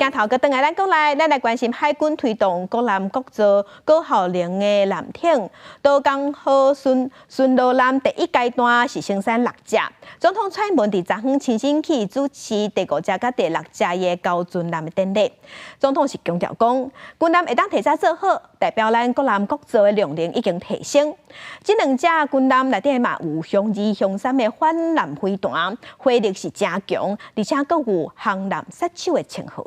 镜头个转来咱国内，咱来关心海军推动国南国造高效能的舰艇，岛港好顺路艦第一阶段是生产6只。总统蔡英文伫昨昏亲身去主持第5只甲第6只的交船艦的典礼。总统是强调讲，军艦会当提早做好，代表咱国南国造的量能已经提升。这2只军艦内底嘛有向2向3的反艦飞弹，火力是真强，而且阁有航艦杀手的称号。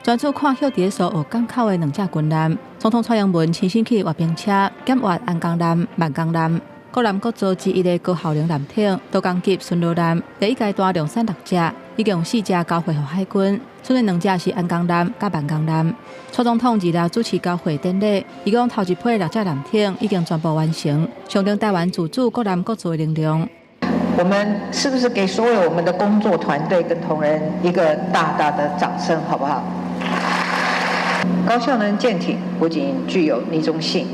专注看晓伫所有港口的2只军艦，总统蔡英文亲身去阅兵车检阅安江艦、万江艦，国南国造之一的高效能舰艇岛港级顺路艦第一阶段量产6只，已经有4只交回予海军，剩的2只是安江艦甲万江艦。蔡总统2日主持交会典礼，伊讲头一批6只舰艇已经全部完成，象征台湾自主国南国造的能量。我们是不是给所有我们的工作团队跟同仁一个大大的掌声，好不好？高效能舰艇不仅具有逆中性、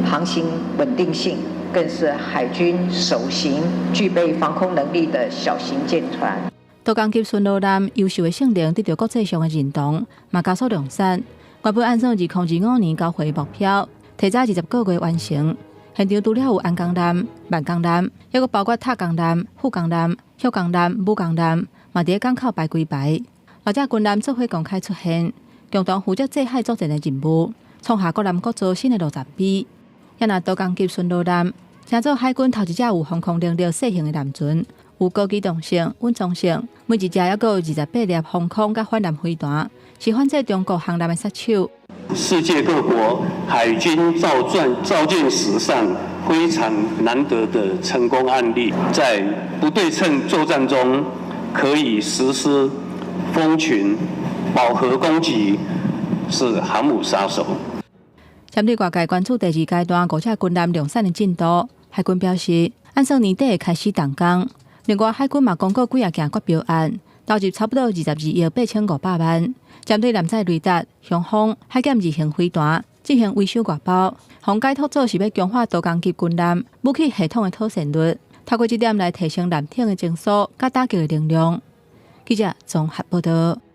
航行稳定性，更是海军首型具备防空能力的小型舰船。岛港级顺路艦优秀的性能得到国际上的认同，嘛加速量产。原本按照2025年交会目标，提早20个月完成。现场除了有安江艦、万江艦，还有包括塔江艦、富江艦、旭江艦、武江艦，嘛伫港口排几排。6只军艦做伙公开出现，共同负责制海作战的任务，创下国南国造新的路站比。也那岛港级顺路艦，成做海军头一只有防空能力小型的舰船，有高机动性、稳重性，每一只还有28粒防空甲反舰飞弹，是反制中国航舰的杀手。世界各国海军造舰史上非常难得的成功案例，在不对称作战中可以实施蜂群、饱和攻击，是航母杀手。针对外界关注第2阶段5只军艦量产的进度，海军表示，按照年底会开始动工。另外，海军嘛公告几件决标案，投入差不多22亿8500万。针对舰载雷达、雄风、海检2型飞弹进行维修外包，宏改拓做是要强化岛港级军艦武器系统的妥善率，透过这点来提升舰艇的精速，甲打击的能量。记者综合报道。